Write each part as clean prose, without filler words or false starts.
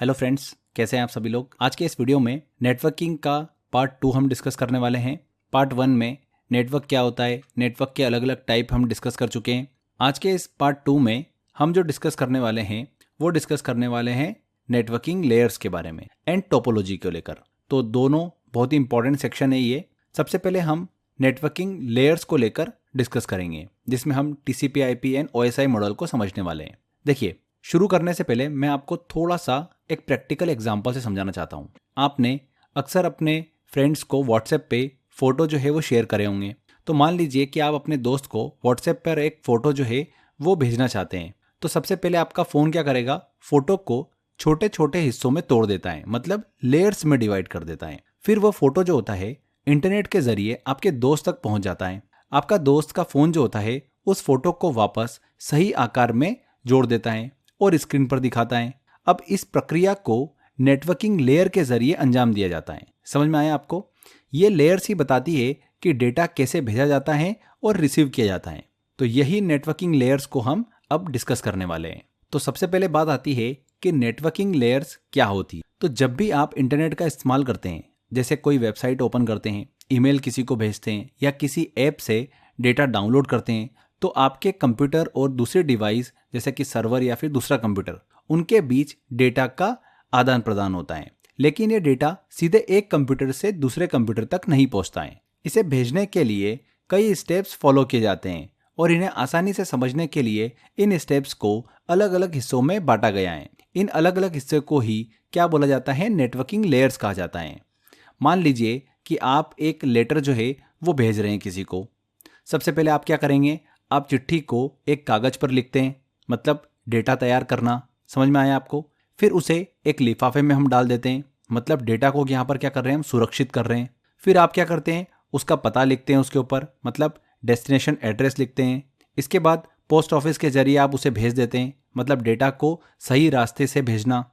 Hello friends, कैसे हैं आप सभी लोग। आज के इस वीडियो में नेटवर्किंग का पार्ट 2 हम डिस्कस करने वाले हैं। पार्ट 1 में नेटवर्क क्या होता है, नेटवर्क के अलग अलग टाइप हम डिस्कस कर चुके हैं। आज के इस पार्ट 2 में हम जो डिस्कस करने वाले हैं वो डिस्कस करने वाले हैं नेटवर्किंग लेयर्स के बारे में एंड टोपोलॉजी को लेकर। तो दोनों बहुत ही इंपॉर्टेंट सेक्शन है ये। सबसे पहले हम नेटवर्किंग लेयर्स को लेकर डिस्कस करेंगे, जिसमें हम TCP/IP एंड OSI मॉडल को समझने वाले हैं। देखिए, शुरू करने से पहले मैं आपको थोड़ा सा एक प्रैक्टिकल एग्जांपल से समझाना चाहता हूँ। आपने अक्सर अपने फ्रेंड्स को व्हाट्सएप पे फोटो जो है वो शेयर करे होंगे। तो मान लीजिए कि आप अपने दोस्त को व्हाट्सएप पर एक फ़ोटो जो है वो भेजना चाहते हैं। तो सबसे पहले आपका फ़ोन क्या करेगा, फ़ोटो को छोटे छोटे हिस्सों में तोड़ देता है, मतलब लेयर्स में डिवाइड कर देता है। फिर वो फ़ोटो जो होता है इंटरनेट के ज़रिए आपके दोस्त तक पहुंच जाता है। आपका दोस्त का फ़ोन जो होता है उस फोटो को वापस सही आकार में जोड़ देता है और स्क्रीन पर दिखाता है। अब इस प्रक्रिया को नेटवर्किंग लेयर के जरिए अंजाम दिया जाता है। समझ में आया आपको? ये लेयर्स ही बताती है कि डेटा कैसे भेजा जाता है और रिसीव किया जाता है। तो यही नेटवर्किंग लेयर्स को हम अब डिस्कस करने वाले हैं। तो सबसे पहले बात आती है कि नेटवर्किंग लेयर्स क्या होती है। तो जब भी आप इंटरनेट का इस्तेमाल करते हैं, जैसे कोई वेबसाइट ओपन करते हैं, ईमेल किसी को भेजते हैं या किसी ऐप से डेटा डाउनलोड करते हैं, तो आपके कंप्यूटर और दूसरे डिवाइस जैसे कि सर्वर या फिर दूसरा कंप्यूटर, उनके बीच डेटा का आदान प्रदान होता है। लेकिन ये डेटा सीधे एक कंप्यूटर से दूसरे कंप्यूटर तक नहीं पहुंचता है। इसे भेजने के लिए कई स्टेप्स फॉलो किए जाते हैं और इन्हें आसानी से समझने के लिए इन स्टेप्स को अलग अलग हिस्सों में बांटा गया है। इन अलग अलग हिस्से को ही क्या बोला जाता है, नेटवर्किंग लेयर्स कहा जाता है। मान लीजिए कि आप एक लेटर जो है वो भेज रहे हैं किसी को। सबसे पहले आप क्या करेंगे, आप चिट्ठी को एक कागज पर लिखते हैं, मतलब डेटा तैयार करना। समझ में आया आपको? फिर उसे एक लिफाफे में हम डाल देते हैं, मतलब डेटा को यहाँ पर क्या कर रहे हैं, हम सुरक्षित कर रहे हैं। फिर आप क्या करते हैं, उसका पता लिखते हैं उसके ऊपर, मतलब डेस्टिनेशन एड्रेस लिखते हैं। इसके बाद पोस्ट ऑफिस के जरिए आप उसे भेज देते हैं, मतलब डेटा को सही रास्ते से भेजना।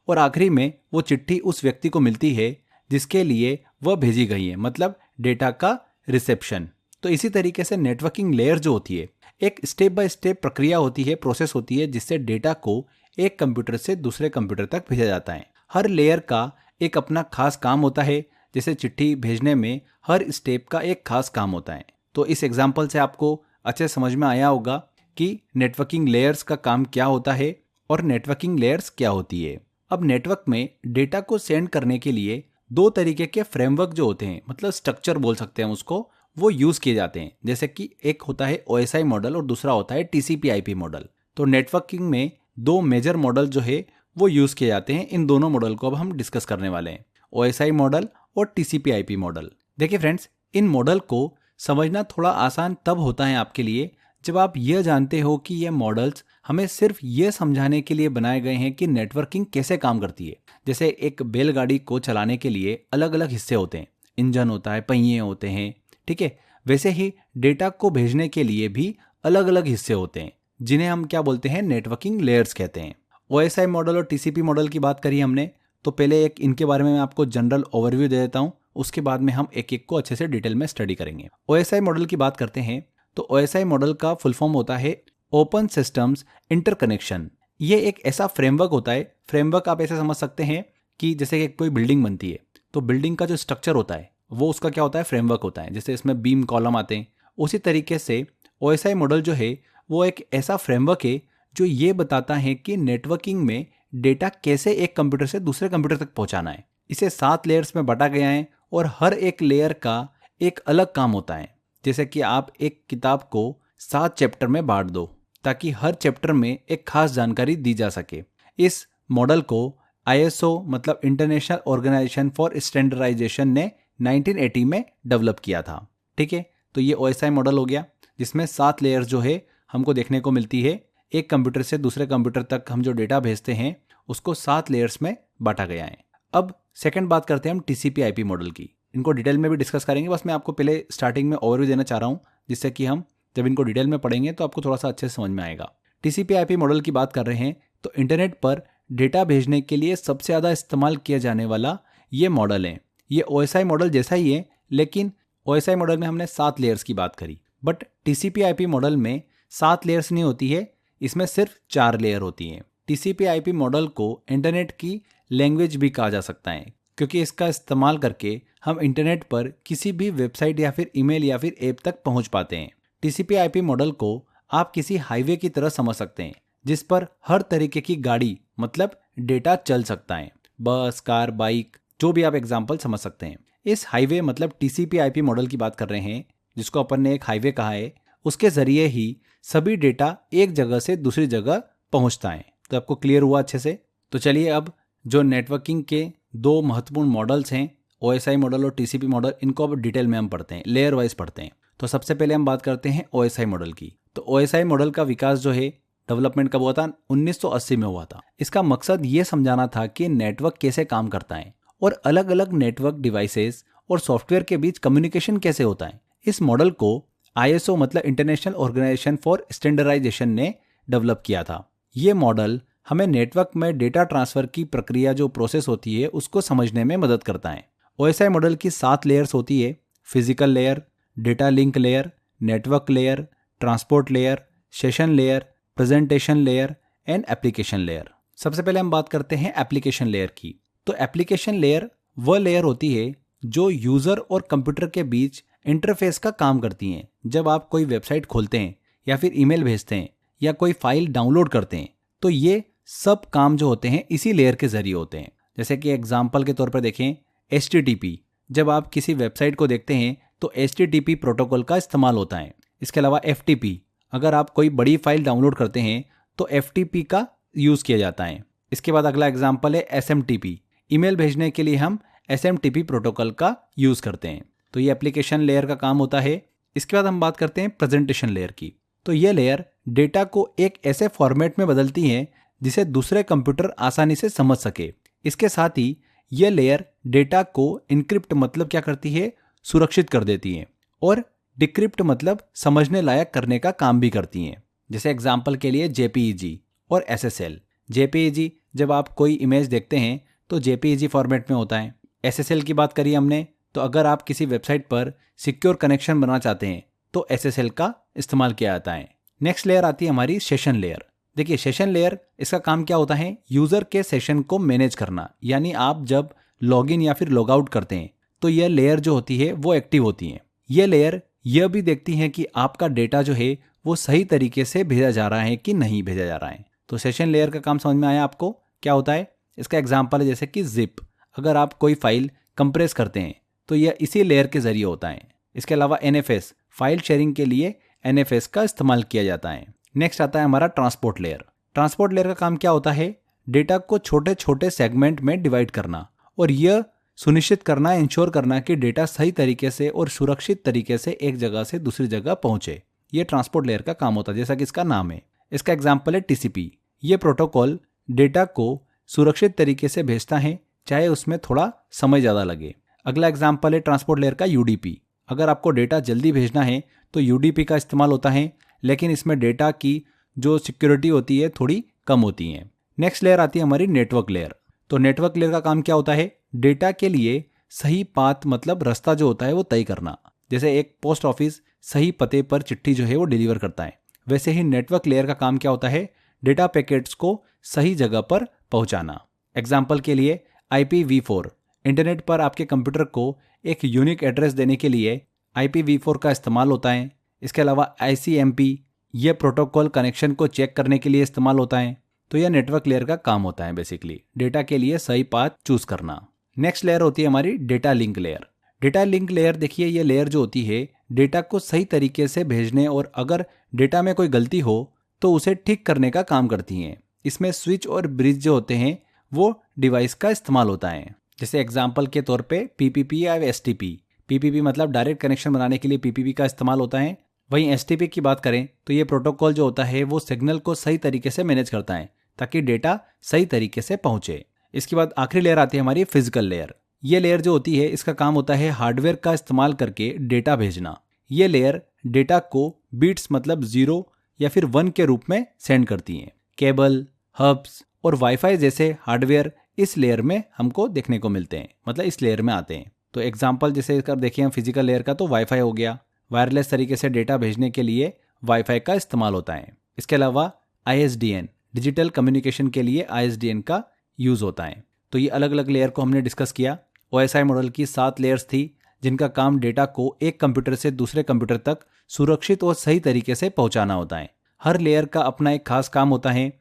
और आखिरी में वो चिट्ठी उस व्यक्ति को मिलती है जिसके लिए वह भेजी गई है, मतलब डेटा का रिसेप्शन। तो इसी तरीके से नेटवर्किंग लेयर जो होती है एक स्टेप बाय स्टेप प्रक्रिया होती है, प्रोसेस होती है, जिससे डेटा को एक कंप्यूटर से दूसरे कंप्यूटर तक भेजा जाता है। हर लेयर का एक अपना खास काम होता है। जैसे चिट्ठी भेजने में हर स्टेप का एक खास काम होता है। तो इस एग्जाम्पल से आपको अच्छे समझ में आया होगा कि नेटवर्किंग लेयर्स का काम क्या होता है और नेटवर्किंग लेयर्स क्या होती है। अब नेटवर्क में डेटा को सेंड करने के लिए दो तरीके के फ्रेमवर्क जो होते हैं, मतलब स्ट्रक्चर बोल सकते हैं उसको, वो यूज किए जाते हैं। जैसे कि एक होता है OSI मॉडल और दूसरा होता है TCP/IP मॉडल। तो नेटवर्किंग में दो मेजर मॉडल जो है वो यूज किए जाते हैं। इन दोनों मॉडल को अब हम डिस्कस करने वाले हैं, OSI मॉडल और TCP/IP मॉडल। देखिए फ्रेंड्स, इन मॉडल को समझना थोड़ा आसान तब होता है आपके लिए जब आप यह जानते हो कि ये मॉडल्स हमें सिर्फ ये समझाने के लिए बनाए गए हैं कि नेटवर्किंग कैसे काम करती है। जैसे एक बैलगाड़ी को चलाने के लिए अलग अलग हिस्से होते हैं, इंजन होता है, पहिए होते हैं, ठीक है। वैसे ही डेटा को भेजने के लिए भी अलग अलग हिस्से होते हैं, जिन्हें हम क्या बोलते हैं, नेटवर्किंग लेयर्स कहते हैं। OSI मॉडल और TCP मॉडल की बात करी हमने, तो पहले एक इनके बारे में मैं आपको जनरल ओवरव्यू दे देता हूँ, उसके बाद में हम एक एक को अच्छे से डिटेल में स्टडी करेंगे। OSI मॉडल की बात करते हैं तो OSI मॉडल का फुल फॉर्म होता है ओपन सिस्टम्स इंटरकनेक्शन। ये एक ऐसा फ्रेमवर्क होता है। फ्रेमवर्क आप ऐसे समझ सकते हैं कि जैसे कि कोई बिल्डिंग बनती है तो बिल्डिंग का जो स्ट्रक्चर होता है वो उसका क्या होता है, फ्रेमवर्क होता है। जैसे इसमें बीम कॉलम आते हैं, उसी तरीके से OSI मॉडल जो है वो एक ऐसा फ्रेमवर्क है जो ये बताता है कि नेटवर्किंग में डेटा कैसे एक कंप्यूटर से दूसरे कंप्यूटर तक पहुंचाना है। इसे 7 लेयर्स में बांटा गया है और हर एक लेयर का एक अलग काम होता है। जैसे कि आप एक किताब को 7 चैप्टर में बांट दो ताकि हर चैप्टर में एक खास जानकारी दी जा सके। इस मॉडल को ISO मतलब इंटरनेशनल ऑर्गेनाइजेशन फॉर स्टैंडर्डाइजेशन ने 1980 में डेवलप किया था, ठीक है। तो ये OSI मॉडल हो गया, जिसमें 7 लेयर्स जो है हमको देखने को मिलती है। एक कंप्यूटर से दूसरे कंप्यूटर तक हम जो डेटा भेजते हैं उसको 7 लेयर्स में बांटा गया है। अब सेकंड बात करते हैं हम TCP/IP मॉडल की। इनको डिटेल में भी डिस्कस करेंगे, बस मैं आपको पहले स्टार्टिंग में ओवरव्यू देना चाह रहा हूँ, जिससे कि हम जब इनको डिटेल में पढ़ेंगे तो आपको थोड़ा सा अच्छे से समझ में आएगा। TCP/IP मॉडल की बात कर रहे हैं तो इंटरनेट पर डेटा भेजने के लिए सबसे ज़्यादा इस्तेमाल किया जाने वाला ये मॉडल है। ये OSI मॉडल जैसा ही है, लेकिन OSI मॉडल में हमने 7 लेयर्स की बात करी, बट TCP/IP मॉडल में 7 लेयर्स नहीं होती है, इसमें सिर्फ 4 लेयर होती हैं, TCP/IP मॉडल को इंटरनेट की लैंग्वेज भी कहा जा सकता है, क्योंकि इसका इस्तेमाल करके हम इंटरनेट पर किसी भी वेबसाइट या फिर ईमेल या फिर ऐप तक पहुंच पाते हैं। TCP/IP मॉडल को आप किसी हाईवे की तरह समझ सकते हैं, जिस पर हर तरीके की गाड़ी मतलब डेटा चल सकता है। बस, कार, बाइक, जो भी आप एग्जाम्पल समझ सकते हैं। इस हाईवे मतलब TCP/IP मॉडल की बात कर रहे हैं, जिसको अपन ने एक हाईवे कहा है। उसके जरिए ही सभी डेटा एक जगह से दूसरी जगह पहुंचता है। तो आपको क्लियर हुआ अच्छे से? तो चलिए अब जो नेटवर्किंग के दो महत्वपूर्ण मॉडल्स हैं, OSI मॉडल और TCP मॉडल, इनको अब डिटेल में हम पढ़ते हैं, लेयर वाइज पढ़ते हैं। तो सबसे पहले हम बात करते हैं OSI मॉडल की। तो OSI मॉडल का विकास जो है, डेवलपमेंट कब हुआ था? 1980 में हुआ था। इसका मकसद ये समझाना था कि नेटवर्क कैसे काम करता है और अलग अलग नेटवर्क डिवाइसेस और सॉफ्टवेयर के बीच कम्युनिकेशन कैसे होता है। इस मॉडल को ISO मतलब इंटरनेशनल ऑर्गेनाइजेशन फॉर स्टैंडर्डाइजेशन ने डेवलप किया था। ये मॉडल हमें नेटवर्क में डेटा ट्रांसफर की प्रक्रिया जो प्रोसेस होती है उसको समझने में मदद करता है। OSI मॉडल की 7 लेयर्स होती है: physical layer, data link layer, network layer, transport layer, session layer, presentation layer and application layer. सबसे पहले हम बात करते हैं एप्लीकेशन लेयर की। तो एप्लीकेशन लेयर वह लेयर होती है जो यूजर और कंप्यूटर के बीच इंटरफेस का काम करती हैं। जब आप कोई वेबसाइट खोलते हैं या फिर ईमेल भेजते हैं या कोई फाइल डाउनलोड करते हैं, तो ये सब काम जो होते हैं इसी लेयर के जरिए होते हैं। जैसे कि एग्जाम्पल के तौर पर देखें, HTTP। जब आप किसी वेबसाइट को देखते हैं तो HTTP प्रोटोकॉल का इस्तेमाल होता है। इसके अलावा FTP, अगर आप कोई बड़ी फाइल डाउनलोड करते हैं तो FTP का यूज़ किया जाता है। इसके बाद अगला एग्जाम्पल है SMTP। ईमेल भेजने के लिए हम SMTP प्रोटोकॉल का यूज़ करते हैं। तो ये एप्लीकेशन लेयर का काम होता है। इसके बाद हम बात करते हैं प्रेजेंटेशन लेयर की। तो ये लेयर डेटा को एक ऐसे फॉर्मेट में बदलती है जिसे दूसरे कंप्यूटर आसानी से समझ सके। इसके साथ ही ये लेयर डेटा को इनक्रिप्ट मतलब क्या करती है? सुरक्षित कर देती है, और डिक्रिप्ट मतलब समझने लायक करने का काम भी करती हैं। जैसे एग्जाम्पल के लिए JPEG और SSL। JPEG जब आप कोई इमेज देखते हैं तो JPEG फॉर्मेट में होता है। SSL की बात करी हमने, तो अगर आप किसी वेबसाइट पर सिक्योर कनेक्शन बनाना चाहते हैं तो SSL का इस्तेमाल किया जाता है। नेक्स्ट लेयर आती है हमारी सेशन लेयर। देखिए, सेशन लेयर, इसका काम क्या होता है? यूजर के सेशन को मैनेज करना। यानी आप जब लॉगिन या फिर लॉग आउट करते हैं तो यह लेयर जो होती है वो एक्टिव होती है। यह लेयर यह भी देखती है कि आपका डेटा जो है वो सही तरीके से भेजा जा रहा है कि नहीं भेजा जा रहा है। तो सेशन लेयर का काम समझ में आया आपको? क्या होता है? इसका एग्जाम्पल है जैसे कि जिप। अगर आप कोई फाइल कंप्रेस करते हैं तो यह इसी लेयर के जरिए होता है। इसके अलावा NFS, फाइल शेयरिंग के लिए NFS का इस्तेमाल किया जाता है। नेक्स्ट आता है हमारा ट्रांसपोर्ट लेयर। ट्रांसपोर्ट लेयर का काम क्या होता है? डेटा को छोटे छोटे सेगमेंट में डिवाइड करना और यह सुनिश्चित करना, इंश्योर करना कि डेटा सही तरीके से और सुरक्षित तरीके से एक जगह से दूसरी जगह पहुंचे। यह ट्रांसपोर्ट लेयर का काम होता है, जैसा कि इसका नाम है। इसका एग्जाम्पल है TCP। यह प्रोटोकॉल डेटा को सुरक्षित तरीके से भेजता है, चाहे उसमें थोड़ा समय ज़्यादा लगे। अगला एग्जाम्पल है ट्रांसपोर्ट लेयर का UDP। अगर आपको डेटा जल्दी भेजना है तो UDP का इस्तेमाल होता है, लेकिन इसमें डेटा की जो सिक्योरिटी होती है थोड़ी कम होती है। नेक्स्ट लेयर आती है हमारी नेटवर्क लेयर। तो नेटवर्क लेयर का काम क्या होता है? डेटा के लिए सही पाथ मतलब रास्ता जो होता है वो तय करना। जैसे एक पोस्ट ऑफिस सही पते पर चिट्ठी जो है वो डिलीवर करता है, वैसे ही नेटवर्क लेयर का काम क्या होता है? डेटा पैकेट्स को सही जगह पर पहुंचाना। एग्जाम्पल के लिए IPv4, इंटरनेट पर आपके कंप्यूटर को एक यूनिक एड्रेस देने के लिए IPv4 का इस्तेमाल होता है। इसके अलावा ICMP, यह प्रोटोकॉल कनेक्शन को चेक करने के लिए इस्तेमाल होता है। तो यह नेटवर्क लेयर का काम होता है, बेसिकली डेटा के लिए सही पाथ चूज करना। नेक्स्ट लेयर होती है हमारी data link layer. Data link layer, देखिए ये लेयर जो होती है डेटा को सही तरीके से भेजने और अगर डेटा में कोई गलती हो तो उसे ठीक करने का काम करती हैं। इसमें स्विच और ब्रिज जो होते हैं वो डिवाइस का इस्तेमाल होता है। जैसे एग्जाम्पल के तौर पे PPP या STP। PPP मतलब डायरेक्ट कनेक्शन बनाने के लिए PPP का इस्तेमाल होता है। वहीं STP की बात करें तो ये प्रोटोकॉल जो होता है वो सिग्नल को सही तरीके से मैनेज करता है ताकि डेटा सही तरीके से पहुंचे। इसके बाद आखिरी लेयर आती है हमारी फिजिकल लेयर। ये लेयर जो होती है इसका काम होता है हार्डवेयर का इस्तेमाल करके डेटा भेजना। ये लेयर डेटा को बीट्स मतलब 0 या फिर 1 के रूप में सेंड करती है। केबल, हब्स और वाईफाई जैसे हार्डवेयर इस लेयर में हमको देखने को मिलते हैं, मतलब इस लेयर में आते हैं। तो एग्जाम्पल जैसे कर देखिए हम फिजिकल लेयर का, तो वाईफाई हो गया। वायरलेस तरीके से डेटा भेजने के लिए वाईफाई का इस्तेमाल होता है। इसके अलावा ISDN, डिजिटल कम्युनिकेशन के लिए ISDN का यूज़ होता है। तो ये अलग अलग लेयर को हमने डिस्कस किया। OSI मॉडल की 7 लेयर्स थी जिनका काम डेटा को एक कंप्यूटर से दूसरे कंप्यूटर तक सुरक्षित और सही तरीके से पहुंचाना होता है। हर लेयर का अपना एक खास काम होता है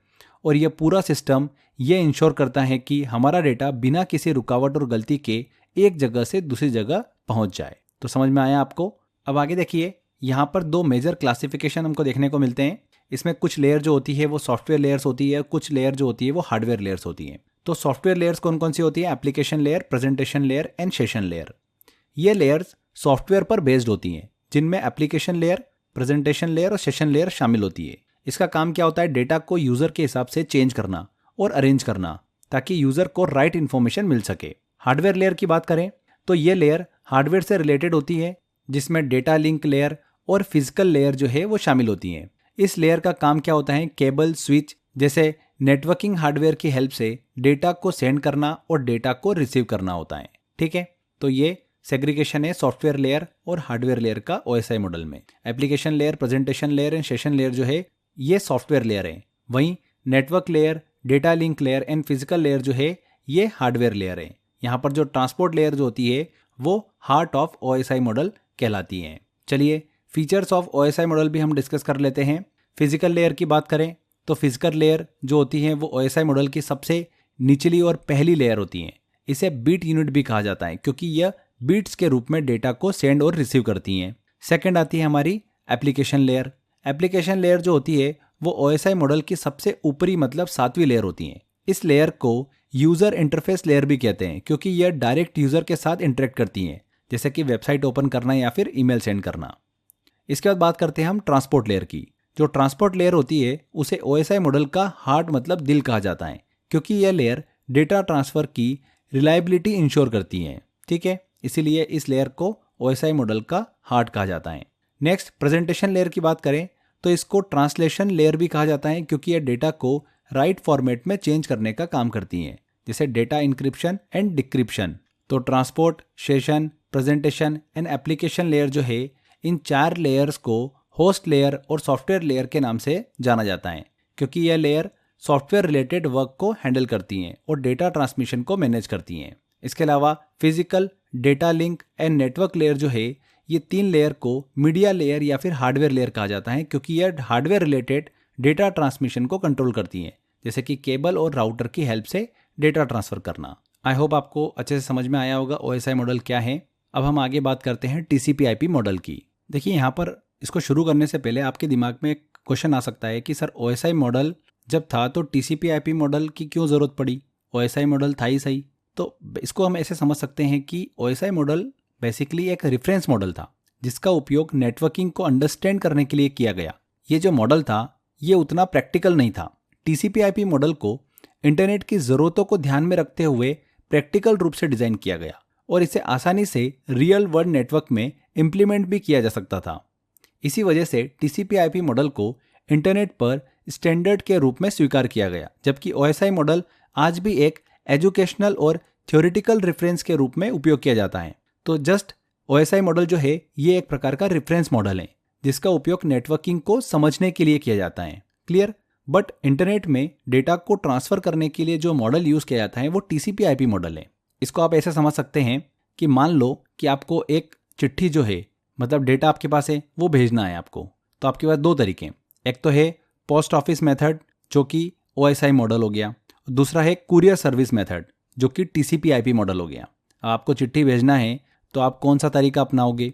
और यह पूरा सिस्टम ये इंश्योर करता है कि हमारा डेटा बिना किसी रुकावट और गलती के एक जगह से दूसरी जगह पहुंच जाए। तो समझ में आया आपको? अब आगे देखिए, यहाँ पर 2 मेजर क्लासिफिकेशन हमको देखने को मिलते हैं। इसमें कुछ लेयर जो होती है वो सॉफ्टवेयर लेयर्स होती है, कुछ लेयर जो होती है वो हार्डवेयर लेयर्स होती है। तो सॉफ्टवेयर लेयर्स कौन कौन सी होती है? Application layer, presentation layer and session layer. ये लेयर्स सॉफ्टवेयर पर बेस्ड होती हैं, जिनमें एप्लीकेशन लेयर, प्रेजेंटेशन लेयर और सेशन लेयर शामिल होती है। इसका काम क्या होता है? डेटा को यूजर के हिसाब से चेंज करना और अरेंज करना ताकि यूजर को राइट इन्फॉर्मेशन मिल सके। हार्डवेयर लेयर की बात करें तो ये लेयर हार्डवेयर से रिलेटेड होती है, जिसमें डेटा लिंक लेयर और फिजिकल लेयर जो है वो शामिल होती हैं। इस लेयर का काम क्या होता है? केबल, स्विच जैसे नेटवर्किंग हार्डवेयर की हेल्प से डेटा को सेंड करना और डेटा को रिसीव करना होता है। ठीक है, तो ये सेग्रीगेशन है सॉफ्टवेयर लेयर और हार्डवेयर लेयर का OSI मॉडल में। Application layer, presentation layer and session layer जो है ये सॉफ्टवेयर लेयर है। वहीं network layer, data link layer and physical layer जो है ये हार्डवेयर लेयर है। यहाँ पर जो ट्रांसपोर्ट लेयर जो होती है वो हार्ट ऑफ OSI मॉडल कहलाती है। चलिए फीचर्स ऑफ OSI मॉडल भी हम डिस्कस कर लेते हैं। फिजिकल लेयर की बात करें तो फिजिकल लेयर जो होती है वो OSI मॉडल की सबसे निचली और पहली लेयर होती है। इसे बीट यूनिट भी कहा जाता है क्योंकि यह बीट्स के रूप में डेटा को सेंड और रिसीव करती हैं। सेकंड आती है हमारी एप्लीकेशन लेयर। एप्लीकेशन लेयर जो होती है वो OSI मॉडल की सबसे ऊपरी मतलब 7वीं लेयर होती है। इस लेयर को यूजर इंटरफेस लेयर भी कहते हैं क्योंकि यह डायरेक्ट यूजर के साथ इंटरेक्ट करती हैं, जैसे कि वेबसाइट ओपन करना या फिर ईमेल सेंड करना। इसके बाद बात करते हैं हम ट्रांसपोर्ट लेयर की। जो ट्रांसपोर्ट लेयर होती है उसे OSI मॉडल का हार्ट मतलब दिल कहा जाता है क्योंकि यह लेयर डेटा ट्रांसफर की रिलायबिलिटी इंश्योर करती है। ठीक है, इसीलिए इस लेयर को OSI मॉडल का हार्ट कहा जाता है। नेक्स्ट प्रेजेंटेशन लेयर की बात करें तो इसको ट्रांसलेशन लेयर भी कहा जाता है क्योंकि यह डेटा को राइट फॉर्मेट में चेंज करने का काम करती है, जैसे डेटा इंक्रिप्शन एंड डिक्रिप्शन। तो transport, session, presentation and application layer जो है इन 4 लेयर्स को होस्ट लेयर और सॉफ्टवेयर लेयर के नाम से जाना जाता है क्योंकि यह लेयर सॉफ्टवेयर रिलेटेड वर्क को हैंडल करती हैं और डेटा ट्रांसमिशन को मैनेज करती हैं। इसके अलावा physical, data link and network layer जो है ये 3 लेयर को मीडिया लेयर या फिर हार्डवेयर लेयर कहा जाता है क्योंकि यह हार्डवेयर रिलेटेड डेटा ट्रांसमिशन को कंट्रोल करती हैं, जैसे कि केबल और राउटर की हेल्प से डेटा ट्रांसफर करना। आई होप आपको अच्छे से समझ में आया होगा OSI मॉडल क्या है। अब हम आगे बात करते हैं TCP/IP मॉडल की। देखिए यहाँ पर इसको शुरू करने से पहले आपके दिमाग में एक क्वेश्चन आ सकता है कि सर OSI मॉडल जब था तो TCP/IP मॉडल की क्यों ज़रूरत पड़ी? OSI मॉडल था ही सही। तो इसको हम ऐसे समझ सकते हैं कि OSI मॉडल बेसिकली एक रेफरेंस मॉडल था जिसका उपयोग नेटवर्किंग को अंडरस्टैंड करने के लिए किया गया। ये जो मॉडल था ये उतना प्रैक्टिकल नहीं था। TCP/IP मॉडल को इंटरनेट की ज़रूरतों को ध्यान में रखते हुए प्रैक्टिकल रूप से डिज़ाइन किया गया और इसे आसानी से रियल वर्ल्ड नेटवर्क में इम्प्लीमेंट भी किया जा सकता था। इसी वजह से TCP/IP मॉडल को इंटरनेट पर स्टैंडर्ड के रूप में स्वीकार किया गया, जबकि OSI मॉडल आज भी एक एजुकेशनल और थ्योरेटिकल रेफरेंस के रूप में उपयोग किया जाता है। तो जस्ट OSI मॉडल जो है ये एक प्रकार का रेफरेंस मॉडल है जिसका उपयोग नेटवर्किंग को समझने के लिए किया जाता है। क्लियर? बट इंटरनेट में डेटा को ट्रांसफर करने के लिए जो मॉडल यूज किया जाता है वो TCP/IP मॉडल है। इसको आप ऐसे समझ सकते हैं कि मान लो कि आपको एक चिट्ठी जो है मतलब डेटा आपके पास है वो भेजना है आपको, तो आपके पास 2 तरीके। एक तो है पोस्ट ऑफिस मेथड जो कि OSI मॉडल हो गया, दूसरा है कुरियर सर्विस मेथड जो कि TCP/IP मॉडल हो गया। आपको चिट्ठी भेजना है तो आप कौन सा तरीका अपनाओगे?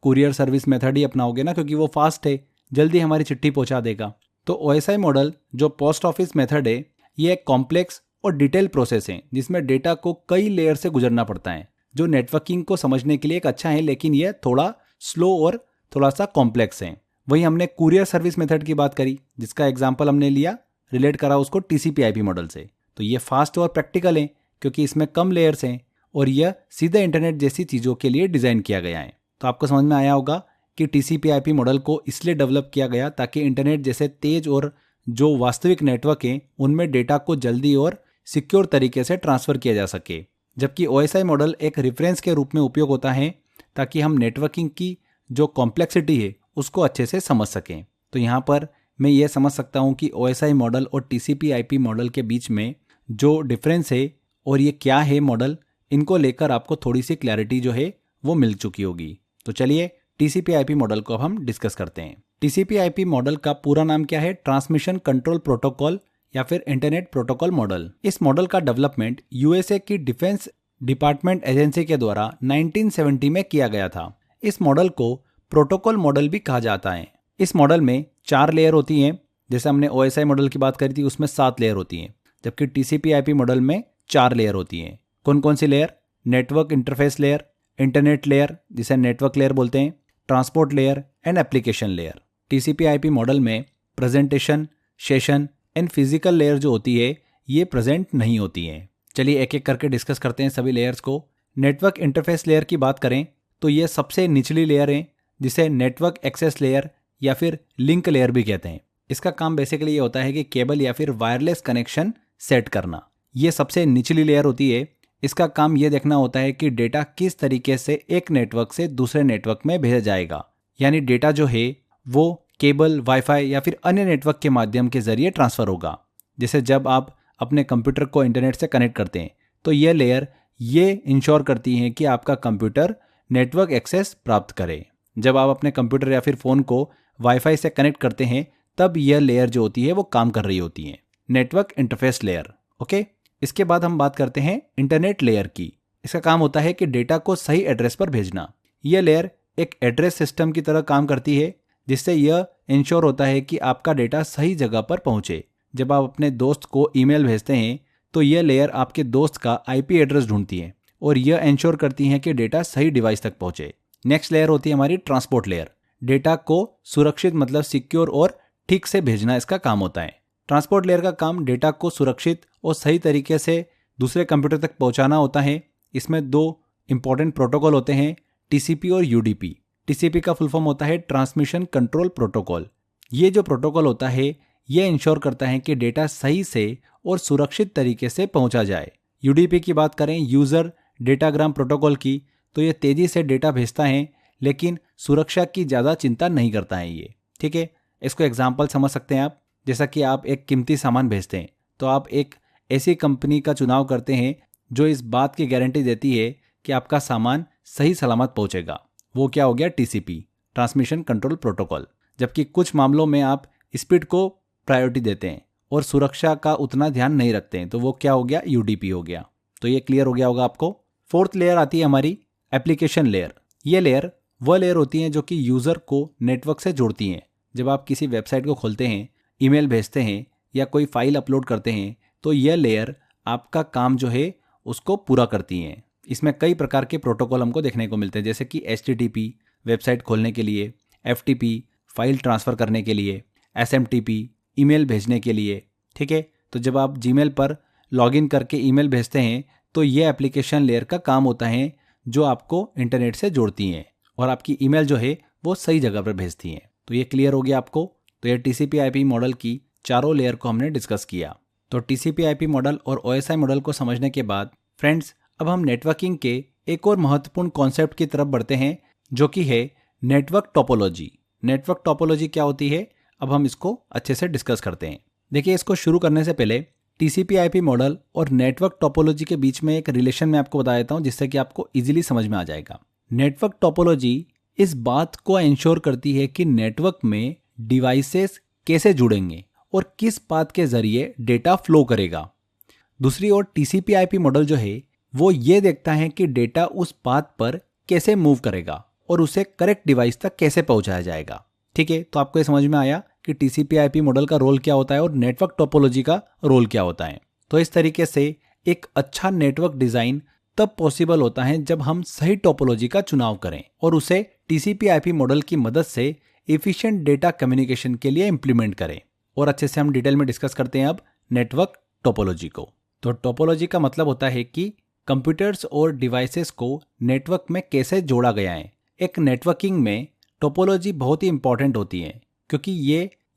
कुरियर सर्विस मेथड ही अपनाओगे ना, क्योंकि वो फास्ट है, जल्दी हमारी चिट्ठी पहुंचा देगा। तो OSI मॉडल जो पोस्ट ऑफिस मेथड है ये एक कॉम्प्लेक्स और डिटेल प्रोसेस है जिसमें डेटा को कई लेयर से गुजरना पड़ता है, जो नेटवर्किंग को समझने के लिए एक अच्छा है, लेकिन यह थोड़ा स्लो और थोड़ा सा कॉम्प्लेक्स है। वहीं हमने कुरियर सर्विस मेथड की बात करी जिसका एग्जाम्पल हमने लिया, रिलेट करा उसको TCP/IP मॉडल से। तो ये फास्ट और प्रैक्टिकल है क्योंकि इसमें कम लेयर्स हैं और यह सीधे इंटरनेट जैसी चीज़ों के लिए डिज़ाइन किया गया है। तो आपको समझ में आया होगा कि TCP/IP मॉडल को इसलिए डेवलप किया गया ताकि इंटरनेट जैसे तेज और जो वास्तविक नेटवर्क हैं उनमें डेटा को जल्दी और सिक्योर तरीके से ट्रांसफ़र किया जा सके, जबकि OSI मॉडल एक रेफरेंस के रूप में उपयोग होता है ताकि हम नेटवर्किंग की जो कॉम्प्लेक्सिटी है उसको अच्छे से समझ सकें। तो यहाँ पर मैं ये समझ सकता हूँ कि OSI मॉडल और TCP/IP मॉडल के बीच में जो डिफरेंस है और ये क्या है मॉडल, इनको लेकर आपको थोड़ी सी क्लैरिटी जो है वो मिल चुकी होगी। तो चलिए TCP/IP मॉडल को अब हम डिस्कस करते हैं। TCP/IP मॉडल का पूरा नाम क्या है? ट्रांसमिशन कंट्रोल प्रोटोकॉल या फिर इंटरनेट प्रोटोकॉल मॉडल। इस मॉडल का डेवलपमेंट USA की डिफेंस डिपार्टमेंट एजेंसी के द्वारा 1970 में किया गया था। इस मॉडल को प्रोटोकॉल मॉडल भी कहा जाता है। इस मॉडल में 4 लेयर होती हैं। जैसे हमने OSI मॉडल की बात करी थी, उसमें 7 लेयर होती हैं, जबकि TCP/IP मॉडल में 4 लेयर होती हैं। कौन कौन सी layer? Network interface layer, internet layer जिसे नेटवर्क लेयर बोलते हैं, transport layer and application layer. TCP/IP model में presentation, session and physical layer जो होती है ये प्रेजेंट नहीं होती हैं। चलिए एक एक करके डिस्कस करते हैं सभी लेयर्स को। नेटवर्क इंटरफेस लेयर की बात करें तो ये सबसे निचली लेयर है, जिसे नेटवर्क एक्सेस लेयर या फिर लिंक लेयर भी कहते हैं। इसका काम बेसिकली ये होता है कि केबल या फिर वायरलेस कनेक्शन सेट करना। ये सबसे निचली लेयर होती है। इसका काम ये देखना होता है कि डेटा किस तरीके से एक नेटवर्क से दूसरे नेटवर्क में भेजा जाएगा, यानी डेटा जो है वो केबल, वाईफाई या फिर अन्य नेटवर्क के माध्यम के जरिए ट्रांसफर होगा। जैसे जब आप अपने कंप्यूटर को इंटरनेट से कनेक्ट करते हैं तो यह लेयर ये इंश्योर करती है कि आपका कंप्यूटर नेटवर्क एक्सेस प्राप्त करे। जब आप अपने कंप्यूटर या फिर फ़ोन को वाईफाई से कनेक्ट करते हैं तब यह लेयर जो होती है वो काम कर रही होती है, नेटवर्क इंटरफेस लेयर। ओके, इसके बाद हम बात करते हैं इंटरनेट लेयर की। इसका काम होता है कि डेटा को सही एड्रेस पर भेजना। यह लेयर एक एड्रेस सिस्टम की तरह काम करती है, जिससे यह इंश्योर होता है कि आपका डेटा सही जगह पर पहुंचे। जब आप अपने दोस्त को ईमेल भेजते हैं तो यह लेयर आपके दोस्त का IP एड्रेस ढूंढती है और यह इंश्योर करती है कि डेटा सही डिवाइस तक पहुंचे। नेक्स्ट लेयर होती है हमारी ट्रांसपोर्ट लेयर। डेटा को सुरक्षित मतलब सिक्योर और ठीक से भेजना इसका काम होता है। ट्रांसपोर्ट लेयर का काम डेटा को सुरक्षित और सही तरीके से दूसरे कंप्यूटर तक पहुंचाना होता है। इसमें 2 इंपॉर्टेंट प्रोटोकॉल होते हैं, TCP और UDP। TCP का फुल फॉर्म होता है ट्रांसमिशन कंट्रोल प्रोटोकॉल। ये जो प्रोटोकॉल होता है यह इंश्योर करता है कि डेटा सही से और सुरक्षित तरीके से पहुंचा जाए। UDP की बात करें, यूज़र डेटाग्राम प्रोटोकॉल की, तो ये तेज़ी से डेटा भेजता है लेकिन सुरक्षा की ज़्यादा चिंता नहीं करता है ये। ठीक है, इसको एग्जाम्पल समझ सकते हैं आप। जैसा कि आप एक कीमती सामान भेजते हैं तो आप एक ऐसी कंपनी का चुनाव करते हैं जो इस बात की गारंटी देती है कि आपका सामान सही सलामत पहुंचेगा। वो क्या हो गया? TCP, transmission control protocol. जबकि कुछ मामलों में आप स्पीड को प्रायोरिटी देते हैं और सुरक्षा का उतना ध्यान नहीं रखते हैं, तो वो क्या हो गया? UDP हो गया। तो ये क्लियर हो गया होगा आपको। 4th लेयर आती है हमारी एप्लीकेशन लेयर। ये लेयर वह लेयर होती है जो कि यूज़र को नेटवर्क से जोड़ती हैं। जब आप किसी वेबसाइट को खोलते हैं, ईमेल भेजते हैं या कोई फाइल अपलोड करते हैं तो यह लेयर आपका काम जो है उसको पूरा करती हैं। इसमें कई प्रकार के प्रोटोकॉल हमको देखने को मिलते हैं, जैसे कि HTTP वेबसाइट खोलने के लिए, FTP फाइल ट्रांसफ़र करने के लिए, SMTP ईमेल भेजने के लिए। ठीक है, तो जब आप Gmail पर लॉगिन करके ईमेल भेजते हैं तो ये एप्लीकेशन लेयर का काम होता है जो आपको इंटरनेट से जोड़ती हैं और आपकी ईमेल जो है वो सही जगह पर भेजती हैं। तो ये क्लियर हो गया आपको। तो ये TCP/IP मॉडल की चारों लेयर को हमने डिस्कस किया। तो TCP/IP मॉडल और OSI मॉडल को समझने के बाद फ्रेंड्स, अब हम नेटवर्किंग के एक और महत्वपूर्ण कॉन्सेप्ट की तरफ बढ़ते हैं जो कि है नेटवर्क टोपोलॉजी। नेटवर्क टोपोलॉजी क्या होती है, अब हम इसको अच्छे से डिस्कस करते हैं। देखिए, इसको शुरू करने से पहले TCP/IP मॉडल और नेटवर्क टोपोलॉजी के बीच में एक रिलेशन मैं आपको बता देता हूं, जिससे कि आपको इजीली समझ में आ जाएगा। नेटवर्क टोपोलॉजी इस बात को इंश्योर करती है कि नेटवर्क में डिवाइसेस कैसे जुड़ेंगे और किस पाथ के जरिए डेटा फ्लो करेगा। दूसरी ओर TCP/IP मॉडल जो है वो ये देखता है कि डेटा उस पाथ पर कैसे मूव करेगा और उसे करेक्ट डिवाइस तक कैसे पहुंचाया जाएगा। ठीक है, तो आपको ये समझ में आया कि TCP/IP मॉडल का रोल क्या होता है और नेटवर्क टोपोलॉजी का रोल क्या होता है। तो इस तरीके से एक अच्छा नेटवर्क डिजाइन तब पॉसिबल होता है जब हम सही टोपोलॉजी का चुनाव करें और उसे TCP/IP मॉडल की मदद से एफिशिएंट डेटा कम्युनिकेशन के लिए इंप्लीमेंट करें। और अच्छे से हम डिटेल में डिस्कस करते हैं अब नेटवर्क टोपोलॉजी को। तो टोपोलॉजी का मतलब होता है कि कंप्यूटर्स और डिवाइसेस को नेटवर्क में कैसे जोड़ा गया है। एक नेटवर्किंग में टोपोलॉजी बहुत ही इंपॉर्टेंट होती है क्योंकि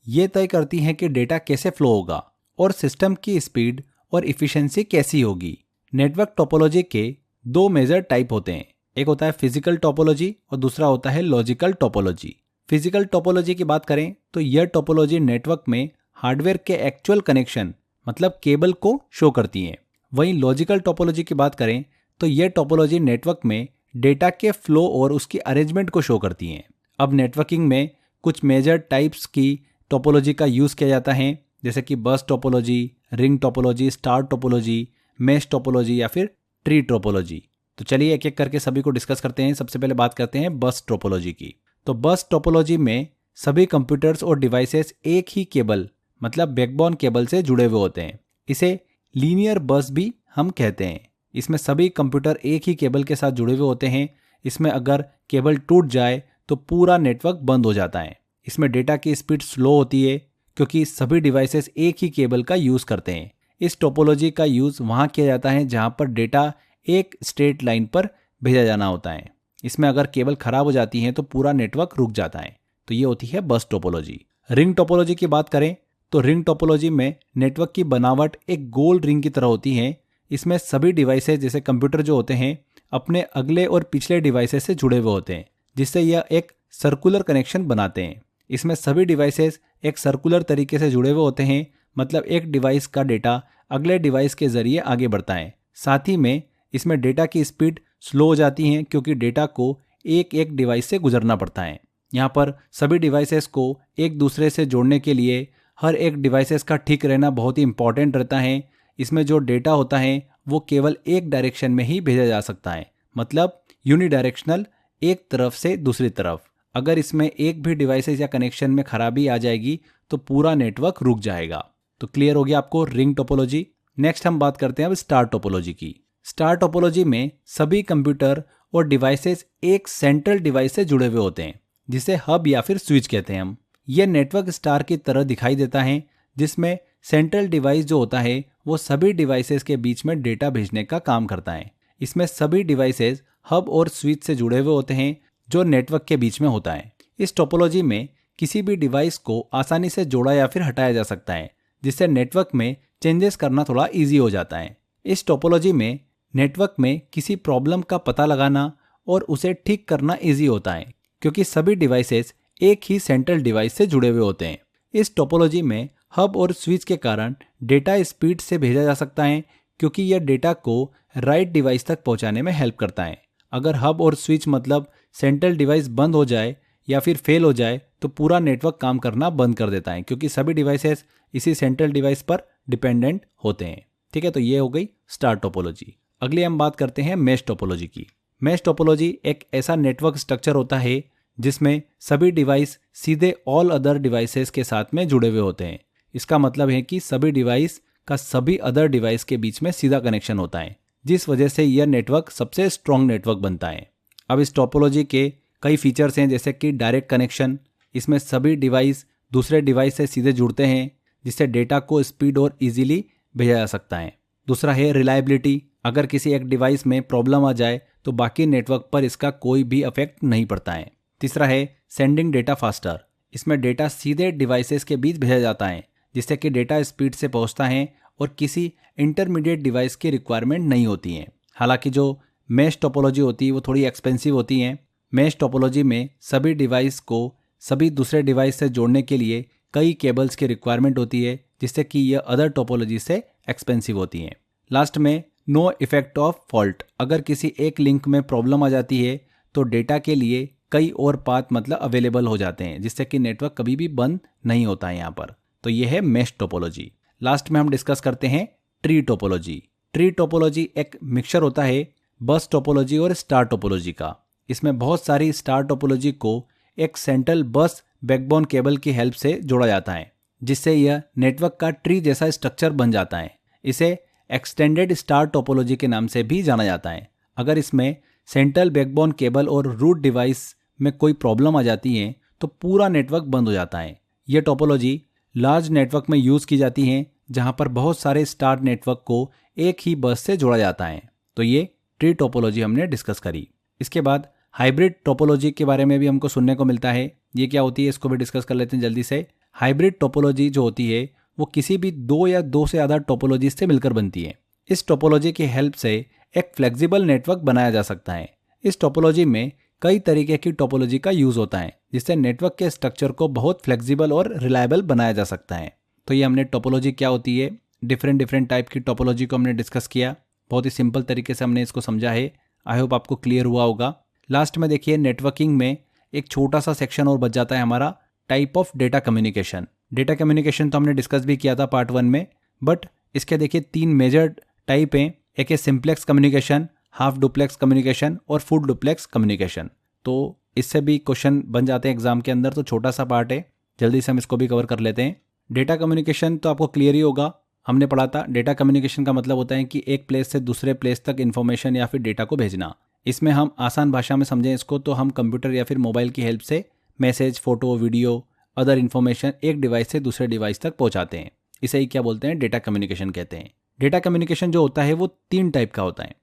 ये तय करती है कि डेटा कैसे फ्लो होगा और सिस्टम की स्पीड और इफिशिएंसी कैसी होगी। नेटवर्क टोपोलॉजी के 2 मेजर टाइप होते हैं, एक होता है फिजिकल टोपोलॉजी और दूसरा होता है लॉजिकल टोपोलॉजी। फिजिकल टोपोलॉजी की बात करें तो यह टोपोलॉजी नेटवर्क में हार्डवेयर के एक्चुअल कनेक्शन मतलब केबल को शो करती हैं। वहीं लॉजिकल टोपोलॉजी की बात करें तो यह टोपोलॉजी नेटवर्क में डेटा के फ्लो और उसकी अरेंजमेंट को शो करती हैं। अब नेटवर्किंग में कुछ मेजर टाइप्स की टोपोलॉजी का यूज़ किया जाता है, जैसे कि बस topology, ring topology, star topology, mesh topology या फिर ट्री टोपोलॉजी। तो चलिए एक एक करके सभी को डिस्कस करते हैं। सबसे पहले बात करते हैं बस टोपोलॉजी की। तो बस टोपोलॉजी में सभी कंप्यूटर्स और डिवाइसेस एक ही केबल मतलब बैकबोन केबल से जुड़े हुए होते हैं। इसे लीनियर बस भी हम कहते हैं। इसमें सभी कंप्यूटर एक ही केबल के साथ जुड़े हुए होते हैं। इसमें अगर केबल टूट जाए तो पूरा नेटवर्क बंद हो जाता है। इसमें डेटा की स्पीड स्लो होती है क्योंकि सभी डिवाइसेस एक ही केबल का यूज़ करते हैं। इस टोपोलॉजी का यूज़ वहाँ किया जाता है जहाँ पर डेटा एक स्ट्रेट लाइन पर भेजा जाना होता है। इसमें अगर केबल खराब हो जाती है तो पूरा नेटवर्क रुक जाता है। तो ये होती है बस टोपोलॉजी। रिंग टोपोलॉजी की बात करें तो रिंग टोपोलॉजी में नेटवर्क की बनावट एक गोल रिंग की तरह होती है। इसमें सभी डिवाइसेस जैसे कंप्यूटर जो होते हैं अपने अगले और पिछले डिवाइसेस से जुड़े हुए होते हैं, जिससे यह एक सर्कुलर कनेक्शन बनाते हैं। इसमें सभी डिवाइसेस एक सर्कुलर तरीके से जुड़े हुए होते हैं, मतलब एक डिवाइस का डेटा अगले डिवाइस के जरिए आगे बढ़ता है। साथ ही में इसमें डेटा की स्पीड स्लो हो जाती है क्योंकि डेटा को एक एक डिवाइस से गुजरना पड़ता है। यहाँ पर सभी डिवाइसेस को एक दूसरे से जोड़ने के लिए हर एक डिवाइसेस का ठीक रहना बहुत ही इंपॉर्टेंट रहता है। इसमें जो डेटा होता है वो केवल एक डायरेक्शन में ही भेजा जा सकता है, मतलब यूनिडायरेक्शनल, एक तरफ से दूसरी तरफ। अगर इसमें एक भी डिवाइसेस या कनेक्शन में खराबी आ जाएगी तो पूरा नेटवर्क रुक जाएगा। तो क्लियर हो गया आपको रिंग टोपोलॉजी। नेक्स्ट हम बात करते हैं अब स्टार टोपोलॉजी की। स्टार टोपोलॉजी में सभी कंप्यूटर और डिवाइसेस एक सेंट्रल डिवाइस से जुड़े हुए होते हैं, जिसे हब या फिर स्विच कहते हैं हम। यह नेटवर्क स्टार की तरह दिखाई देता है, जिसमें सेंट्रल डिवाइस जो होता है वो सभी डिवाइसेस के बीच में डेटा भेजने का काम करता है। इसमें सभी डिवाइसेस हब और स्विच से जुड़े हुए होते हैं जो नेटवर्क के बीच में होता है। इस टोपोलॉजी में किसी भी डिवाइस को आसानी से जोड़ा या फिर हटाया जा सकता है, जिससे नेटवर्क में चेंजेस करना थोड़ा ईजी हो जाता है। इस टोपोलॉजी में नेटवर्क में किसी प्रॉब्लम का पता लगाना और उसे ठीक करना ईजी होता है क्योंकि सभी डिवाइसेस एक ही सेंट्रल डिवाइस से जुड़े हुए होते हैं। इस टोपोलॉजी में हब और स्विच के कारण डेटा स्पीड से भेजा जा सकता है क्योंकि यह डेटा को राइट डिवाइस तक पहुंचाने में हेल्प करता है। अगर हब और स्विच मतलब सेंट्रल डिवाइस बंद हो जाए या फिर फेल हो जाए तो पूरा नेटवर्क काम करना बंद कर देता है क्योंकि सभी डिवाइसेस इसी सेंट्रल डिवाइस पर डिपेंडेंट होते हैं। ठीक है, तो ये हो गई स्टार टोपोलॉजी। अगली हम बात करते हैं मैश टोपोलॉजी की। मैश टोपोलॉजी एक ऐसा नेटवर्क स्ट्रक्चर होता है जिसमें सभी डिवाइस सीधे ऑल अदर डिवाइसेस के साथ में जुड़े हुए होते हैं। इसका मतलब है कि सभी डिवाइस का सभी अदर डिवाइस के बीच में सीधा कनेक्शन होता है, जिस वजह से यह नेटवर्क सबसे स्ट्रॉन्ग नेटवर्क बनता है। अब इस टोपोलॉजी के कई फीचर्स हैं, जैसे कि डायरेक्ट कनेक्शन। इसमें सभी डिवाइस दूसरे डिवाइस से सीधे जुड़ते हैं, जिससे डेटा को स्पीड और इजीली भेजा जा सकता है। दूसरा है रिलायबिलिटी। अगर किसी एक डिवाइस में प्रॉब्लम आ जाए तो बाकी नेटवर्क पर इसका कोई भी इफेक्ट नहीं पड़ता है। तीसरा है सेंडिंग डेटा फास्टर। इसमें डेटा सीधे डिवाइसेस के बीच भेजा जाता है, जिससे कि डेटा स्पीड से पहुंचता है और किसी इंटरमीडिएट डिवाइस की रिक्वायरमेंट नहीं होती है। हालांकि जो मैश टोपोलॉजी होती है वो थोड़ी एक्सपेंसिव होती है। मैश टोपोलॉजी में सभी डिवाइस को सभी दूसरे डिवाइस से जोड़ने के लिए कई केबल्स की रिक्वायरमेंट होती है, जिससे कि यह अदर टोपोलॉजी से एक्सपेंसिव होती हैं। लास्ट में नो इफेक्ट ऑफ फॉल्ट। अगर किसी एक लिंक में प्रॉब्लम आ जाती है तो डेटा के लिए कई और पाथ मतलब अवेलेबल हो जाते हैं, जिससे कि नेटवर्क कभी भी बंद नहीं होता है यहाँ पर। तो ये है मैश टोपोलॉजी। लास्ट में हम डिस्कस करते हैं ट्री टोपोलॉजी। ट्री टोपोलॉजी एक मिक्सचर होता है बस टोपोलॉजी और स्टार टोपोलॉजी का। इसमें बहुत सारी स्टार टोपोलॉजी को एक सेंट्रल बस बैकबोन केबल की हेल्प से जोड़ा जाता है, जिससे यह नेटवर्क का ट्री जैसा स्ट्रक्चर बन जाता है। इसे एक्सटेंडेड स्टार टोपोलॉजी के नाम से भी जाना जाता है। अगर इसमें सेंट्रल बैकबोन केबल और रूट डिवाइस में कोई प्रॉब्लम आ जाती है तो पूरा नेटवर्क बंद हो जाता है। यह टोपोलॉजी लार्ज नेटवर्क में यूज़ की जाती है, जहां पर बहुत सारे स्टार नेटवर्क को एक ही बस से जोड़ा जाता है। तो ये ट्री टोपोलॉजी हमने डिस्कस करी। इसके बाद हाइब्रिड टोपोलॉजी के बारे में भी हमको सुनने को मिलता है। ये क्या होती है, इसको भी डिस्कस कर लेते हैं जल्दी से। हाइब्रिड टोपोलॉजी जो होती है वो किसी भी दो या दो से ज़्यादा टोपोलॉजी से मिलकर बनती है। इस टोपोलॉजी की हेल्प से एक फ्लेक्सिबल नेटवर्क बनाया जा सकता है। इस टोपोलॉजी में कई तरीके की टोपोलॉजी का यूज होता है, जिससे नेटवर्क के स्ट्रक्चर को बहुत फ्लेक्सिबल और रिलायबल बनाया जा सकता है। तो ये हमने टोपोलॉजी क्या होती है, डिफरेंट टाइप की टोपोलॉजी को हमने डिस्कस किया। बहुत ही सिंपल तरीके से हमने इसको समझा है। आई होप आपको क्लियर हुआ होगा। लास्ट में देखिए, नेटवर्किंग में एक छोटा सा सेक्शन और बच जाता है हमारा, type of data communication. Data communication तो हमने डिस्कस भी किया था पार्ट 1 में, बट इसके देखिए 3 मेजर टाइप हैं। एक है simplex communication, half duplex communication और फुल डुप्लेक्स कम्युनिकेशन। तो इससे भी क्वेश्चन बन जाते हैं एग्जाम के अंदर, तो छोटा सा पार्ट है, जल्दी से हम इसको भी कवर कर लेते हैं। डेटा कम्युनिकेशन तो आपको क्लियर ही होगा, हमने पढ़ा था। डेटा कम्युनिकेशन का मतलब होता है कि एक प्लेस से दूसरे प्लेस तक इन्फॉर्मेशन या फिर डेटा को भेजना। इसमें हम आसान भाषा में समझें इसको तो हम कंप्यूटर या फिर मोबाइल की हेल्प से message, photo, video, other information एक डिवाइस से दूसरे डिवाइस तक पहुंचाते हैं। इसे ही क्या बोलते हैं, डेटा कम्युनिकेशन कहते हैं। डेटा कम्युनिकेशन जो होता है वो 3 टाइप का होता है,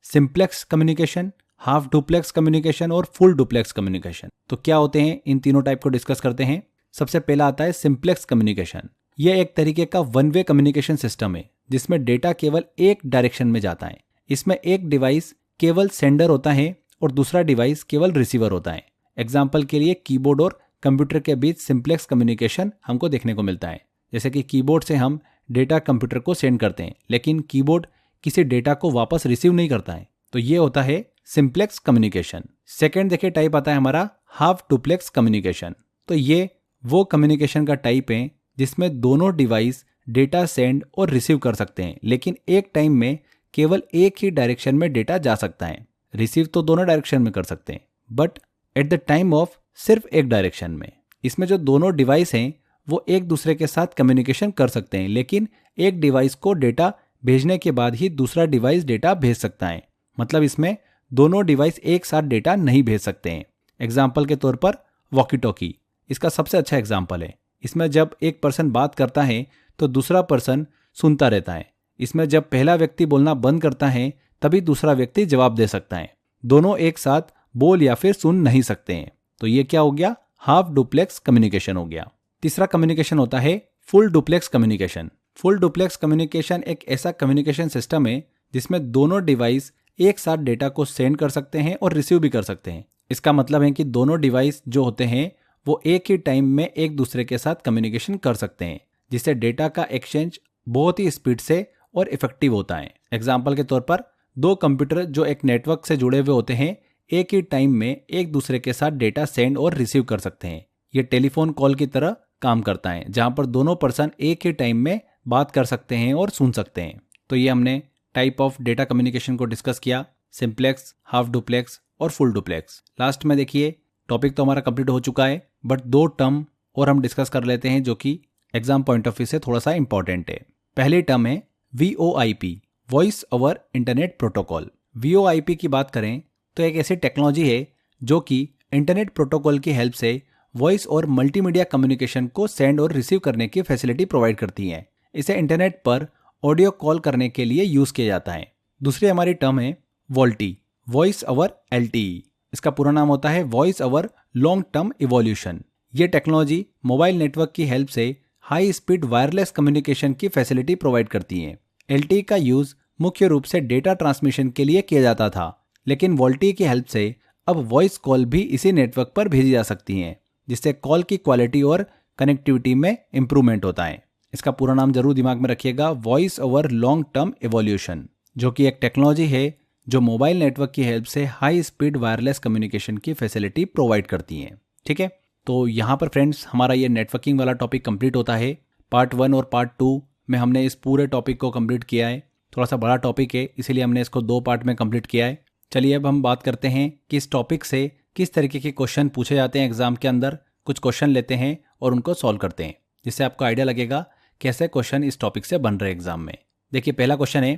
simplex communication, half duplex communication और फुल डुप्लेक्स कम्युनिकेशन। तो क्या होते हैं, इन तीनों टाइप को डिस्कस करते हैं। सबसे पहला आता है सिंप्लेक्स कम्युनिकेशन। यह एक तरीके का वन वे कम्युनिकेशन सिस्टम है, जिसमें डेटा केवल एक डायरेक्शन में जाता है। इसमें एक डिवाइस केवल सेंडर होता है और दूसरा डिवाइस केवल रिसीवर होता है। एग्जाम्पल के लिए कीबोर्ड और कंप्यूटर के बीच सिंप्लेक्स कम्युनिकेशन हमको देखने को मिलता है। जैसे कि कीबोर्ड से हम डेटा कंप्यूटर को सेंड करते हैं, लेकिन कीबोर्ड किसी डेटा को वापस रिसीव नहीं करता है। तो ये होता है सिंप्लेक्स कम्युनिकेशन। सेकेंड देखिए टाइप आता है हमारा हाफ डुप्लेक्स कम्युनिकेशन। तो ये वो कम्युनिकेशन का टाइप है जिसमें दोनों डिवाइस डेटा सेंड और रिसीव कर सकते हैं, लेकिन एक टाइम में केवल एक ही डायरेक्शन में डेटा जा सकता है। रिसीव तो दोनों डायरेक्शन में कर सकते हैं, but at the time of सिर्फ एक डायरेक्शन में। इसमें जो दोनों डिवाइस हैं वो एक दूसरे के साथ कम्युनिकेशन कर सकते हैं, लेकिन एक डिवाइस को डेटा भेजने के बाद ही दूसरा डिवाइस डेटा भेज सकता है। मतलब इसमें दोनों डिवाइस एक साथ डेटा नहीं भेज सकते हैं। एग्जाम्पल के तौर पर वॉकी टॉकी इसका सबसे अच्छा एग्जाम्पल है। इसमें जब एक पर्सन बात करता है तो दूसरा पर्सन सुनता रहता है। इसमें जब पहला व्यक्ति बोलना बंद करता है तभी दूसरा व्यक्ति जवाब दे सकता है। दोनों एक साथ बोल या फिर सुन नहीं सकते हैं। तो ये क्या हो गया, हाफ डुप्लेक्स कम्युनिकेशन हो गया। तीसरा कम्युनिकेशन होता है full duplex communication. Full duplex communication एक ऐसा कम्युनिकेशन सिस्टम है जिसमें दोनों डिवाइस एक साथ डेटा को सेंड कर सकते हैं और रिसीव भी कर सकते हैं। इसका मतलब है कि दोनों डिवाइस जो होते हैं वो एक ही टाइम में एक दूसरे के साथ कम्युनिकेशन कर सकते हैं, जिससे डेटा का एक्सचेंज बहुत ही स्पीड से और इफेक्टिव होता है। एग्जाम्पल के तौर पर 2 कंप्यूटर जो एक नेटवर्क से जुड़े हुए होते हैं एक ही टाइम में एक दूसरे के साथ डेटा सेंड और रिसीव कर सकते हैं। ये टेलीफोन कॉल की तरह काम करता है, जहां पर दोनों पर्सन एक ही टाइम में बात कर सकते हैं और सुन सकते हैं। तो ये हमने टाइप ऑफ डेटा कम्युनिकेशन को डिस्कस किया, सिंप्लेक्स, हाफ डुप्लेक्स और फुल डुप्लेक्स। लास्ट में देखिए टॉपिक तो हमारा कंप्लीट हो चुका है, बट 2 टर्म और हम डिस्कस कर लेते हैं जो कि एग्जाम पॉइंट ऑफ व्यू से थोड़ा सा इंपॉर्टेंट है। पहली टर्म है VoIP, voice over internet protocol. VoIP की बात करें तो एक ऐसी टेक्नोलॉजी है जो कि इंटरनेट प्रोटोकॉल की हेल्प से वॉइस और मल्टीमीडिया कम्युनिकेशन को सेंड और रिसीव करने की फैसिलिटी प्रोवाइड करती है। इसे इंटरनेट पर ऑडियो कॉल करने के लिए यूज किया जाता है। दूसरी हमारी टर्म है VoLTE, वॉइस ओवर LTE। इसका पूरा नाम होता है voice over long term evolution. ये टेक्नोलॉजी मोबाइल नेटवर्क की हेल्प से हाई स्पीड वायरलेस कम्युनिकेशन की फैसिलिटी प्रोवाइड करती है। LTE का यूज मुख्य रूप से डेटा ट्रांसमिशन के लिए किया जाता था, लेकिन VoLTE की हेल्प से अब वॉइस कॉल भी इसी नेटवर्क पर भेजी जा सकती हैं, जिससे कॉल की क्वालिटी और कनेक्टिविटी में इंप्रूवमेंट होता है। इसका पूरा नाम जरूर दिमाग में रखिएगा, voice over long term evolution, जो कि एक टेक्नोलॉजी है जो मोबाइल नेटवर्क की हेल्प से हाई स्पीड वायरलेस कम्युनिकेशन की फैसिलिटी प्रोवाइड करती हैं। ठीक है, तो यहाँ पर फ्रेंड्स हमारा ये नेटवर्किंग वाला टॉपिक कंप्लीट होता है। पार्ट 1 और पार्ट 2 में हमने इस पूरे टॉपिक को कंप्लीट किया है। थोड़ा सा बड़ा टॉपिक है, इसीलिए हमने इसको 2 पार्ट में कंप्लीट किया है। चलिए अब हम बात करते हैं कि इस टॉपिक से किस तरीके के क्वेश्चन पूछे जाते हैं एग्जाम के अंदर। कुछ क्वेश्चन लेते हैं और उनको सॉल्व करते हैं, जिससे आपको आइडिया लगेगा कैसे क्वेश्चन इस टॉपिक से बन रहे हैं एग्जाम में। देखिए पहला क्वेश्चन है,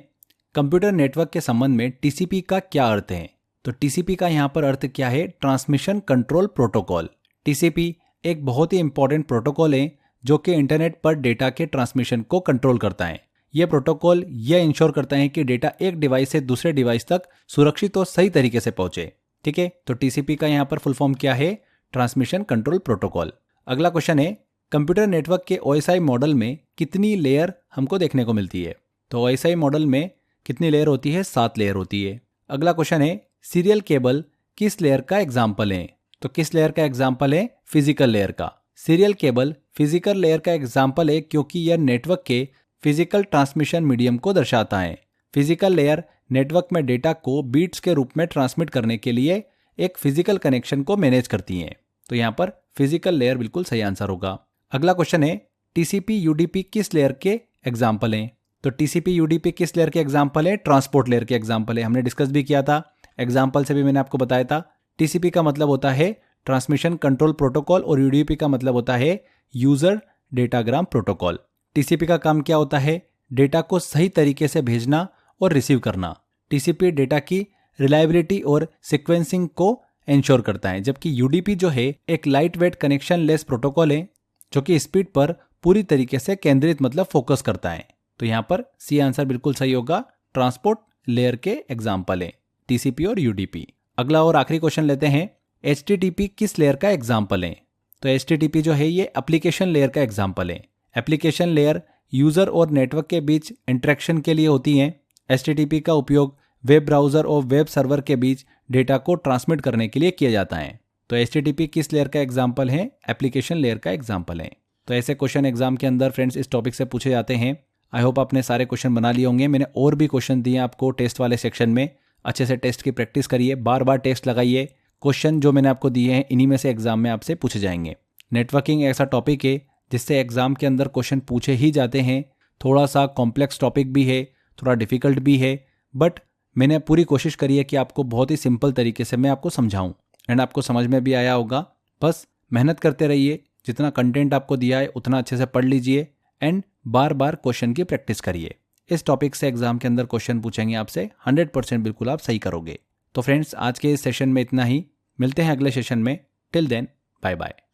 कंप्यूटर नेटवर्क के संबंध में TCP का क्या अर्थ है? तो TCP का यहाँ पर अर्थ क्या है, ट्रांसमिशन कंट्रोल प्रोटोकॉल। TCP एक बहुत ही इंपॉर्टेंट प्रोटोकॉल है जो कि इंटरनेट पर डेटा के ट्रांसमिशन को कंट्रोल करता है। यह प्रोटोकॉल यह इंश्योर करता है कि डेटा एक डिवाइस से दूसरे डिवाइस तक सुरक्षित और सही तरीके से पहुंचे। ठीक है, तो TCP का यहाँ पर फुल फॉर्म क्या है, ट्रांसमिशन कंट्रोल प्रोटोकॉल। अगला क्वेश्चन है, कंप्यूटर नेटवर्क के OSI मॉडल में कितनी लेयर हमको देखने को मिलती है? तो OSI मॉडल में कितनी लेयर होती है? 7 लेयर होती है। अगला क्वेश्चन है, सीरियल केबल किस लेयर का एग्जाम्पल है? तो किस लेयर का एग्जाम्पल है? फिजिकल लेयर का। सीरियल केबल फिजिकल लेयर का एग्जाम्पल है क्योंकि यह नेटवर्क के फिजिकल ट्रांसमिशन मीडियम को दर्शाता है। फिजिकल लेयर नेटवर्क में डेटा को बीट्स के रूप में ट्रांसमिट करने के लिए एक फिजिकल कनेक्शन को मैनेज करती हैं। तो यहाँ पर फिजिकल लेयर बिल्कुल सही आंसर होगा। अगला क्वेश्चन है टीसीपी यूडीपी किस लेयर के एग्जाम्पल हैं? तो टीसीपी यूडीपी किस लेयर के एग्जाम्पल है? ट्रांसपोर्ट लेयर के एग्जाम्पल है। हमने डिस्कस भी किया था, एग्जाम्पल से भी मैंने आपको बताया था। टीसीपी का मतलब होता है ट्रांसमिशन कंट्रोल प्रोटोकॉल और यूडीपी का मतलब होता है यूजर डेटाग्राम प्रोटोकॉल। टीसीपी का काम क्या होता है? डेटा को सही तरीके से भेजना और रिसीव करना। टीसीपी डेटा की रिलायबिलिटी और सिक्वेंसिंग को इंश्योर करता है, जबकि यूडीपी जो है एक light weight connection less protocol है जो कि स्पीड पर पूरी तरीके से केंद्रित मतलब फोकस करता है। तो यहाँ पर सी आंसर बिल्कुल सही होगा। ट्रांसपोर्ट लेयर के एग्जाम्पल है टीसीपी और यूडीपी। अगला और आखिरी क्वेश्चन लेते हैं, एचटीटीपी किस लेयर का एग्जाम्पल है? तो एचटीटीपी जो है ये एप्लीकेशन लेयर का एग्जाम्पल है। एप्लीकेशन लेयर यूजर और नेटवर्क के बीच इंटरेक्शन के लिए होती है। एचटीटीपी का उपयोग वेब ब्राउजर और वेब सर्वर के बीच डेटा को ट्रांसमिट करने के लिए किया जाता है। तो एचटीटीपी किस लेयर का एग्जाम्पल है? एप्लीकेशन लेयर का एग्जाम्पल है। तो ऐसे क्वेश्चन एग्जाम के अंदर फ्रेंड्स इस टॉपिक से पूछे जाते हैं। आई होप आपने सारे क्वेश्चन बना लिए होंगे। मैंने और भी क्वेश्चन दिए आपको टेस्ट वाले सेक्शन में। अच्छे से टेस्ट की प्रैक्टिस करिए, बार बार टेस्ट लगाइए। क्वेश्चन जो मैंने आपको दिए हैं इन्हीं में से एग्जाम में आपसे पूछे जाएंगे। नेटवर्किंग ऐसा टॉपिक है जिससे एग्जाम के अंदर क्वेश्चन पूछे ही जाते हैं। थोड़ा सा कॉम्प्लेक्स टॉपिक भी है, थोड़ा डिफिकल्ट भी है, बट मैंने पूरी कोशिश करी है कि आपको बहुत ही सिंपल तरीके से मैं आपको समझाऊं एंड आपको समझ में भी आया होगा। बस मेहनत करते रहिए, जितना कंटेंट आपको दिया है उतना अच्छे से पढ़ लीजिए एंड बार बार क्वेश्चन की प्रैक्टिस करिए। इस टॉपिक से एग्जाम के अंदर क्वेश्चन पूछेंगे आपसे, 100% बिल्कुल आप सही करोगे। तो फ्रेंड्स आज के इस सेशन में इतना ही, मिलते हैं अगले सेशन में। Till then bye bye.